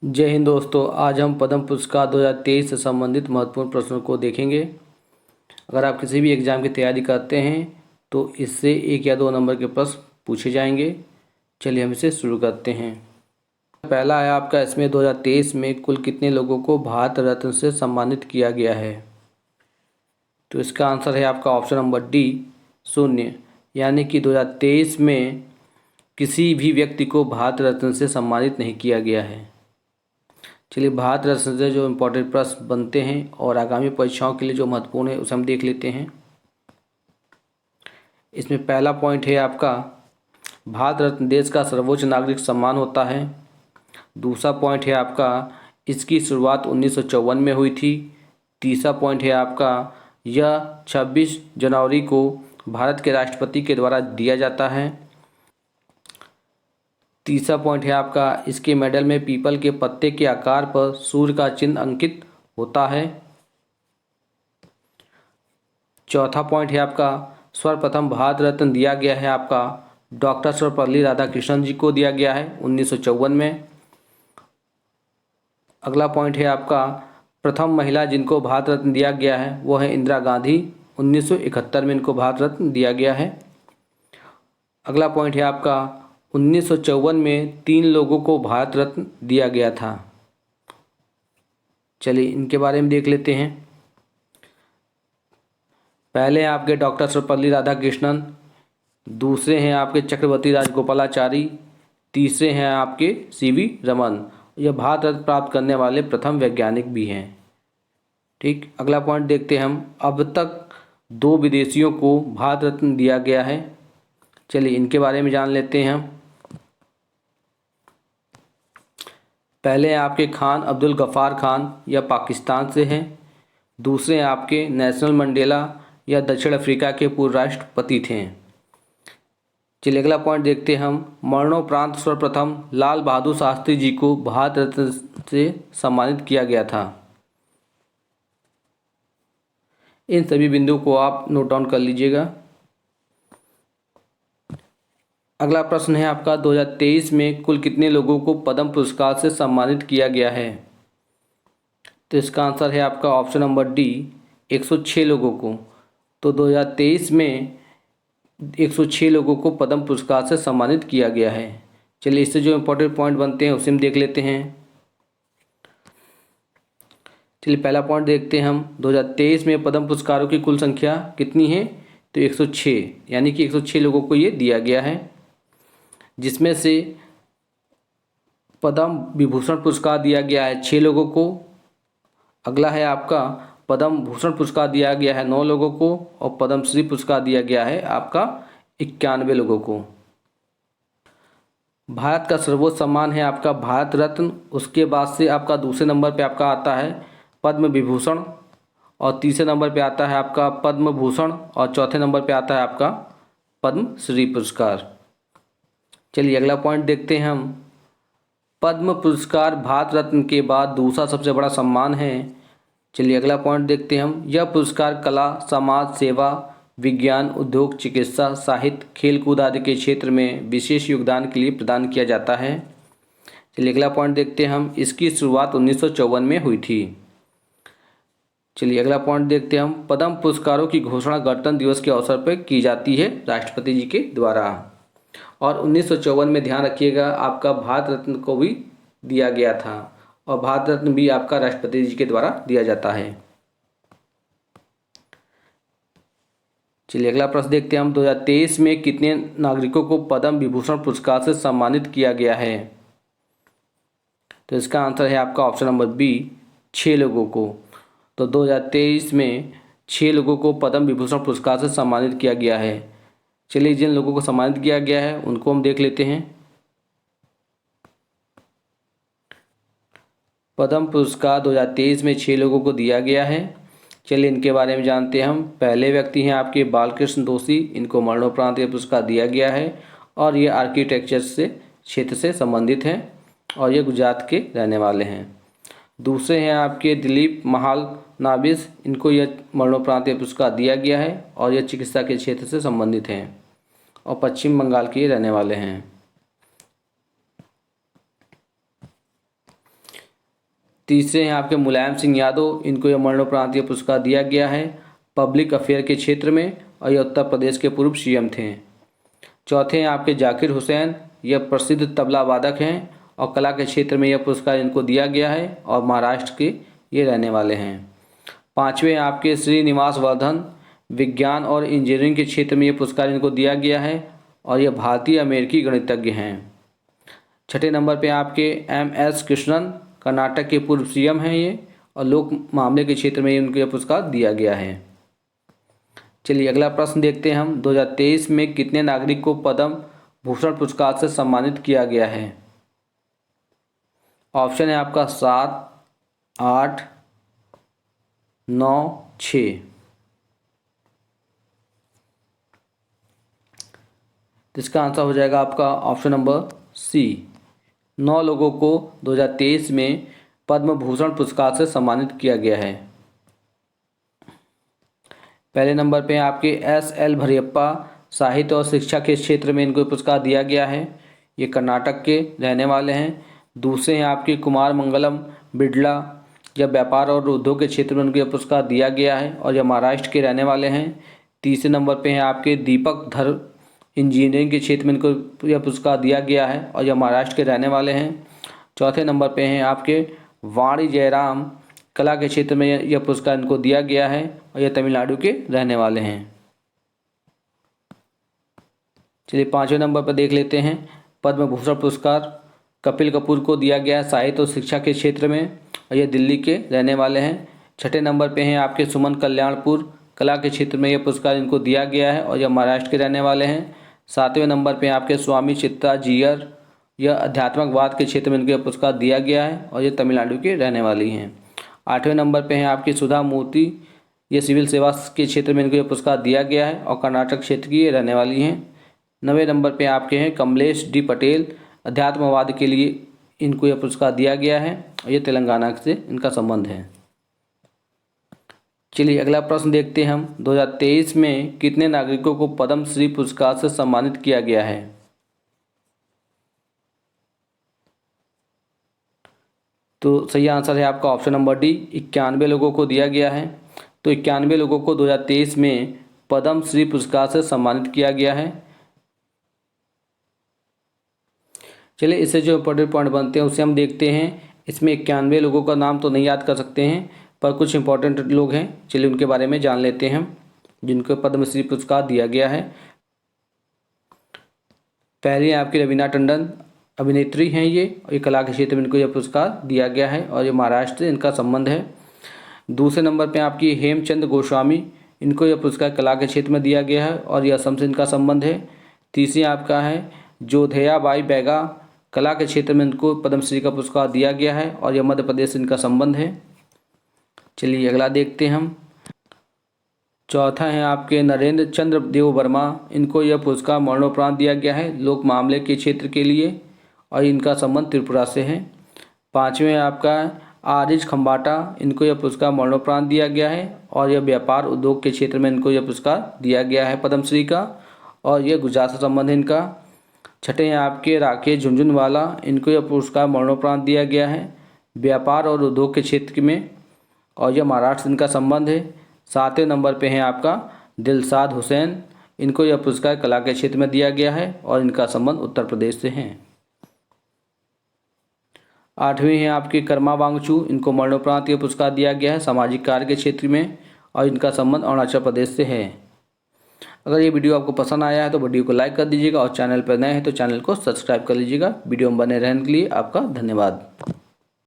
जय हिंद दोस्तों। आज हम पद्म पुरस्कार 2023 से संबंधित महत्वपूर्ण प्रश्नों को देखेंगे। अगर आप किसी भी एग्ज़ाम की तैयारी करते हैं तो इससे 1 या 2 नंबर के प्रश्न पूछे जाएंगे। चलिए हम इसे शुरू करते हैं। पहला है आपका, इसमें 2023 में कुल कितने लोगों को भारत रत्न से सम्मानित किया गया है? तो इसका आंसर है आपका ऑप्शन नंबर डी, 0। यानी कि 2023 में किसी भी व्यक्ति को भारत रत्न से सम्मानित नहीं किया गया है। चलिए, भारत रत्न से जो इम्पोर्टेंट प्रश्न बनते हैं और आगामी परीक्षाओं के लिए जो महत्वपूर्ण है उसे हम देख लेते हैं। इसमें पहला पॉइंट है आपका, भारत रत्न देश का सर्वोच्च नागरिक सम्मान होता है। दूसरा पॉइंट है आपका, इसकी शुरुआत 1954 में हुई थी। तीसरा पॉइंट है आपका, यह 26 जनवरी को भारत के राष्ट्रपति के द्वारा दिया जाता है। तीसरा पॉइंट है आपका, इसके मेडल में पीपल के पत्ते के आकार पर सूर्य का चिन्ह अंकित होता है। चौथा पॉइंट है आपका, सर्वप्रथम भारत रत्न दिया गया है आपका डॉक्टर सर्वपल्ली राधाकृष्णन जी को दिया गया है 1954 में। अगला पॉइंट है आपका, प्रथम महिला जिनको भारत रत्न दिया गया है वो है इंदिरा गांधी। 1971 में इनको भारत रत्न दिया गया है। अगला पॉइंट है आपका, 1954 में 3 लोगों को भारत रत्न दिया गया था। चलिए इनके बारे में देख लेते हैं। पहले हैं आपके डॉक्टर सर्वपल्ली राधाकृष्णन, दूसरे हैं आपके चक्रवर्ती राजगोपालाचारी, तीसरे हैं आपके सीवी रमन। यह भारत रत्न प्राप्त करने वाले प्रथम वैज्ञानिक भी हैं। ठीक, अगला पॉइंट देखते हैं हम। अब तक 2 विदेशियों को भारत रत्न दिया गया है। चलिए इनके बारे में जान लेते हैं हम। पहले हैं आपके खान अब्दुल गफ़ार खान, यह पाकिस्तान से हैं। दूसरे हैं आपके नेल्सन मंडेला, यह दक्षिण अफ्रीका के पूर्व राष्ट्रपति थे। चलिए अगला पॉइंट देखते हैं हम। मरणोपरांत सर्वप्रथम लाल बहादुर शास्त्री जी को भारत रत्न से सम्मानित किया गया था। इन सभी बिंदुओं को आप नोट डाउन कर लीजिएगा। अगला प्रश्न है आपका, 2023 में कुल कितने लोगों को पद्म पुरस्कार से सम्मानित किया गया है? तो इसका आंसर है आपका ऑप्शन नंबर डी, 106 लोगों को। तो 2023 में 106 लोगों को पद्म पुरस्कार से सम्मानित किया गया है। चलिए इससे जो इम्पोर्टेंट पॉइंट बनते हैं उसे हम देख लेते हैं। चलिए पहला पॉइंट देखते हैं हम। 2023 में पद्म पुरस्कारों की कुल संख्या कितनी है? तो 106, यानी कि 106 लोगों को ये दिया गया है, जिसमें से पद्म विभूषण पुरस्कार दिया गया है 6 लोगों को। अगला है आपका, पद्म भूषण पुरस्कार दिया गया है 9 लोगों को और पद्मश्री पुरस्कार दिया गया है आपका 91 लोगों को। भारत का सर्वोच्च सम्मान है आपका भारत रत्न। उसके बाद से आपका दूसरे नंबर पे आपका आता है पद्म विभूषण, और तीसरे नंबर पे आता है आपका पद्म भूषण, और चौथे नंबर पे आता है आपका पद्मश्री पुरस्कार। चलिए अगला पॉइंट देखते हैं हम। पद्म पुरस्कार भारत रत्न के बाद दूसरा सबसे बड़ा सम्मान है। चलिए अगला पॉइंट देखते हैं हम। यह पुरस्कार कला, समाज सेवा, विज्ञान, उद्योग, चिकित्सा, साहित्य, खेलकूद आदि के क्षेत्र में विशेष योगदान के लिए प्रदान किया जाता है। चलिए अगला पॉइंट देखते हैं हम। इसकी शुरुआत 1954 में हुई थी। चलिए अगला पॉइंट देखते हैं हम। पद्म पुरस्कारों की घोषणा गणतंत्र दिवस के अवसर पर की जाती है राष्ट्रपति जी के द्वारा। और 1954 में ध्यान रखिएगा आपका भारत रत्न को भी दिया गया था, और भारत रत्न भी आपका राष्ट्रपति जी के द्वारा दिया जाता है। चलिए अगला प्रश्न देखते हैं हम। 2023 में कितने नागरिकों को पद्म विभूषण पुरस्कार से सम्मानित किया गया है? तो इसका आंसर है आपका ऑप्शन नंबर बी, 6 लोगों को। तो 2023 में 6 लोगों को पद्म विभूषण पुरस्कार से सम्मानित किया गया है। चलिए जिन लोगों को सम्मानित किया गया है उनको हम देख लेते हैं। पद्म पुरस्कार 2023 में 6 लोगों को दिया गया है। चलिए इनके बारे में जानते हैं हम। पहले व्यक्ति हैं आपके बालकृष्ण दोषी, इनको मरणोपरांत ये पुरस्कार दिया गया है, और ये आर्किटेक्चर से क्षेत्र से संबंधित हैं, और ये गुजरात के रहने वाले हैं। दूसरे हैं आपके दिलीप महाल नाबिस, इनको यह मरणोपरांत ये पुरस्कार दिया गया है, और यह चिकित्सा के क्षेत्र से संबंधित हैं और पश्चिम बंगाल के रहने वाले हैं। तीसरे हैं आपके मुलायम सिंह यादव, इनको यह मरणोपरांत यह पुरस्कार दिया गया है पब्लिक अफेयर के क्षेत्र में, और ये उत्तर प्रदेश के पूर्व सीएम थे। चौथे हैं आपके जाकिर हुसैन, यह प्रसिद्ध तबला वादक हैं और कला के क्षेत्र में यह पुरस्कार इनको दिया गया है और महाराष्ट्र के ये रहने वाले हैं। पाँचवें आपके श्रीनिवास वर्धन, विज्ञान और इंजीनियरिंग के क्षेत्र में यह पुरस्कार इनको दिया गया है और यह भारतीय अमेरिकी गणितज्ञ हैं। छठे नंबर पे आपके MS कृष्णन, कर्नाटक के पूर्व सीएम हैं ये, और लोक मामले के क्षेत्र में उनको यह पुरस्कार दिया गया है। चलिए अगला प्रश्न देखते हैं हम। 2023 में कितने नागरिक को पद्म भूषण पुरस्कार से सम्मानित किया गया है? ऑप्शन है आपका 7, 8, 9, 6। इसका आंसर हो जाएगा आपका ऑप्शन नंबर सी। 9 लोगों को 2023 में पद्म भूषण पुरस्कार से सम्मानित किया गया है। पहले नंबर पे आपके SL भरियप्पा, साहित्य और शिक्षा के क्षेत्र में इनको पुरस्कार दिया गया है, ये कर्नाटक के रहने वाले हैं। दूसरे हैं आपके कुमार मंगलम बिड़ला, यह व्यापार और उद्योग के क्षेत्र में उनको यह पुरस्कार दिया गया है और यह महाराष्ट्र के रहने वाले हैं। तीसरे नंबर पे हैं आपके दीपक धर, इंजीनियरिंग के क्षेत्र में इनको यह पुरस्कार दिया गया है और यह महाराष्ट्र के रहने वाले हैं। चौथे नंबर पे हैं आपके वाणी जयराम, कला के क्षेत्र में यह पुरस्कार इनको दिया गया है और यह तमिलनाडु के रहने वाले हैं। चलिए पाँचवें नंबर पर देख लेते हैं। पद्म भूषण पुरस्कार कपिल कपूर को दिया गया है साहित्य और शिक्षा के क्षेत्र में और यह दिल्ली के रहने वाले हैं। छठे नंबर पे हैं आपके सुमन कल्याणपुर, कला के क्षेत्र में यह पुरस्कार इनको दिया गया है और यह महाराष्ट्र के रहने वाले हैं। सातवें नंबर पे आपके स्वामी चित्रा जियर, यह अध्यात्मकवाद के क्षेत्र में इनको यह पुरस्कार दिया गया है और ये तमिलनाडु के रहने वाली हैं। आठवें नंबर पे हैं आपकी सुधा मूर्ति, ये सिविल सेवा के क्षेत्र में इनको यह पुरस्कार दिया गया है और कर्नाटक क्षेत्र की ये रहने वाली हैं। 9वें नंबर पे आपके हैं कमलेश डी पटेल, अध्यात्मवाद के लिए इनको यह पुरस्कार दिया गया है और ये तेलंगाना से इनका संबंध है। चलिए अगला प्रश्न देखते हैं हम। 2023 में कितने नागरिकों को पद्मश्री पुरस्कार से सम्मानित किया गया है? तो सही आंसर है आपका ऑप्शन नंबर डी, 91 लोगों को दिया गया है। तो 91 लोगों को 2023 में पद्मश्री पुरस्कार से सम्मानित किया गया है। चलिए इससे जो इंपॉर्टेंट पॉइंट बनते हैं उसे हम देखते हैं। इसमें 91 लोगों का नाम तो नहीं याद कर सकते हैं, पर कुछ इंपॉर्टेंट लोग हैं, चलिए उनके बारे में जान लेते हैं जिनको पद्मश्री पुरस्कार दिया गया है। पहले आपकी रवीना टंडन, अभिनेत्री हैं ये, और ये कला के क्षेत्र में इनको यह पुरस्कार दिया गया है और ये महाराष्ट्र से इनका संबंध है। दूसरे नंबर पे आपकी हेमचंद गोस्वामी, इनको यह पुरस्कार कला के क्षेत्र में दिया गया है और ये असम से इनका संबंध है। तीसरी आपका है जोधेया बाई बैगा, कला के क्षेत्र में इनको पद्मश्री का पुरस्कार दिया गया है और यह मध्य प्रदेश से इनका संबंध है। चलिए अगला देखते हैं हम। चौथा है आपके नरेंद्र चंद्र देव वर्मा, इनको यह पुरस्कार मरणोपरांत दिया गया है लोक मामले के क्षेत्र के लिए और इनका संबंध त्रिपुरा से है। पाँचवें आपका आरिज खम्बाटा, इनको यह पुरस्कार मरणोपरांत दिया गया है और यह व्यापार उद्योग के क्षेत्र में इनको यह पुरस्कार दिया गया है पद्मश्री का और यह गुजरात से संबंध है इनका। छठे हैं आपके राकेश झुंझुनवाला, इनको यह पुरस्कार मरणोपरांत दिया गया है व्यापार और उद्योग के क्षेत्र में और यह महाराष्ट्र से इनका संबंध है। सातवें नंबर पे हैं आपका दिलशाद हुसैन, इनको यह पुरस्कार कला के क्षेत्र में दिया गया है और इनका संबंध उत्तर प्रदेश से है। आठवीं हैं आपकी कर्मा वांगचू, इनको मरणोपरांत यह पुरस्कार दिया गया है सामाजिक कार्य के क्षेत्र में और इनका संबंध अरुणाचल प्रदेश से है। अगर ये वीडियो आपको पसंद आया है तो वीडियो को लाइक कर दीजिएगा और चैनल पर नए हैं तो चैनल को सब्सक्राइब कर लीजिएगा। वीडियो में बने रहने के लिए आपका धन्यवाद।